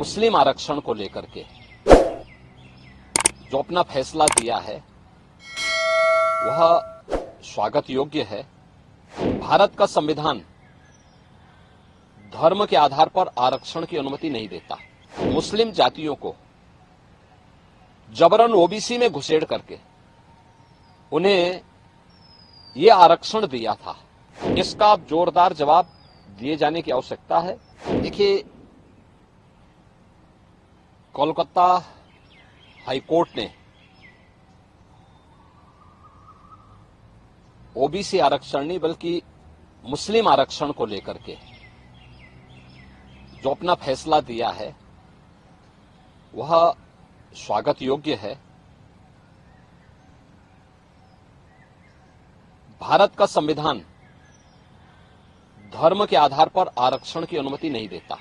मुस्लिम आरक्षण को लेकर के जो अपना फैसला दिया है वह स्वागत योग्य है। भारत का संविधान धर्म के आधार पर आरक्षण की अनुमति नहीं देता। मुस्लिम जातियों को जबरन ओबीसी में घुसेड़ करके उन्हें यह आरक्षण दिया था। इसका जोरदार जवाब दिए जाने की आवश्यकता है। देखिए, कोलकाता हाईकोर्ट ने ओबीसी आरक्षण नहीं बल्कि मुस्लिम आरक्षण को लेकर के जो अपना फैसला दिया है वह स्वागत योग्य है। भारत का संविधान धर्म के आधार पर आरक्षण की अनुमति नहीं देता।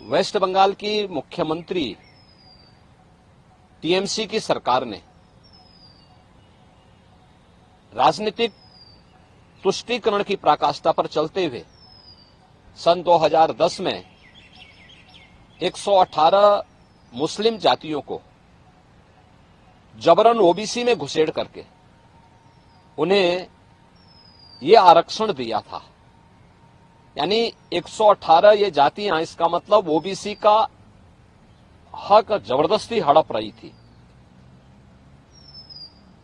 वेस्ट बंगाल की मुख्यमंत्री टीएमसी की सरकार ने राजनीतिक तुष्टीकरण की पराकाष्ठा पर चलते हुए सन 2010 में 118 मुस्लिम जातियों को जबरन ओबीसी में घुसेड़ करके उन्हें यह आरक्षण दिया था। यानी 118 ये जातियां, इसका मतलब ओबीसी का हक जबरदस्ती हड़प रही थी।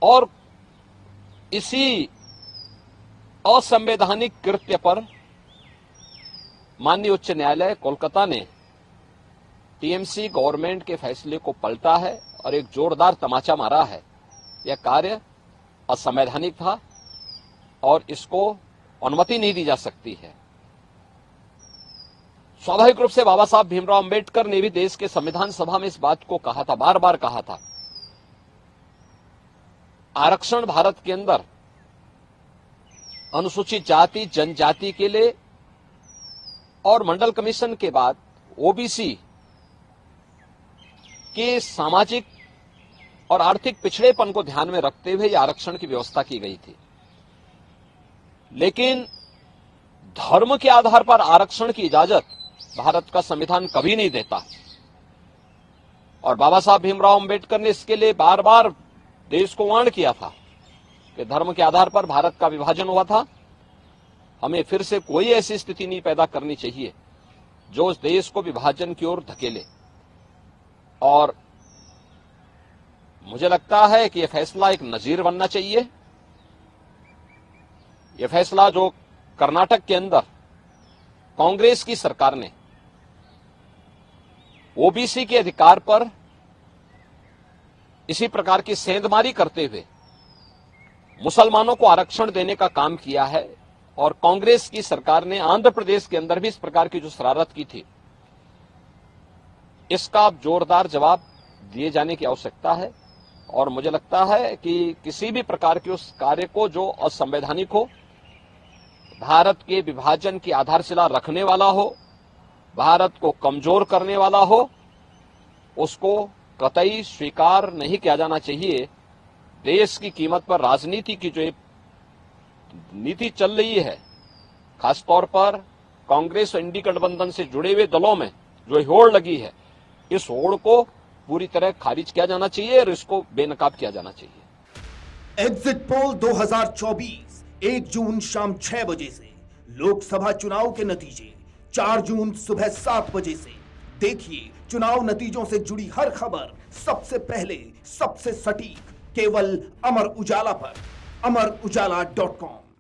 और इसी असंवैधानिक कृत्य पर माननीय उच्च न्यायालय कोलकाता ने टीएमसी गवर्नमेंट के फैसले को पलटा है और एक जोरदार तमाचा मारा है। यह कार्य असंवैधानिक था और इसको अनुमति नहीं दी जा सकती है। स्वाभाविक रूप से बाबा साहब भीमराव अंबेडकर ने भी देश के संविधान सभा में इस बात को कहा था, बार बार कहा था। आरक्षण भारत के अंदर अनुसूचित जाति जनजाति के लिए और मंडल कमीशन के बाद ओबीसी के सामाजिक और आर्थिक पिछड़ेपन को ध्यान में रखते हुए यह आरक्षण की व्यवस्था की गई थी। लेकिन धर्म के आधार पर आरक्षण की इजाजत भारत का संविधान कभी नहीं देता। और बाबा साहब भीमराव अंबेडकर ने इसके लिए बार बार देश को वार्न किया था कि धर्म के आधार पर भारत का विभाजन हुआ था। हमें फिर से कोई ऐसी स्थिति नहीं पैदा करनी चाहिए जो उस देश को विभाजन की ओर धकेले। और मुझे लगता है कि यह फैसला एक नजीर बनना चाहिए। यह फैसला जो कर्नाटक के अंदर कांग्रेस की सरकार ने ओबीसी के अधिकार पर इसी प्रकार की सेंधमारी करते हुए मुसलमानों को आरक्षण देने का काम किया है, और कांग्रेस की सरकार ने आंध्र प्रदेश के अंदर भी इस प्रकार की जो शरारत की थी, इसका जोरदार जवाब दिए जाने की आवश्यकता है। और मुझे लगता है कि किसी भी प्रकार के उस कार्य को जो असंवैधानिक हो, भारत के विभाजन की आधारशिला रखने वाला हो, भारत को कमजोर करने वाला हो, उसको कतई स्वीकार नहीं किया जाना चाहिए। देश की कीमत पर राजनीति की जो नीति चल रही है, खासतौर पर कांग्रेस और इंडी गठबंधन से जुड़े हुए दलों में जो होड़ लगी है, इस होड़ को पूरी तरह खारिज किया जाना चाहिए और इसको बेनकाब किया जाना चाहिए। एग्जिट पोल 2024 1 जून शाम 6 बजे से, लोकसभा चुनाव के नतीजे 4 जून सुबह 7 बजे से। देखिए चुनाव नतीजों से जुड़ी हर खबर सबसे पहले, सबसे सटीक, केवल अमर उजाला पर, amarujala.com।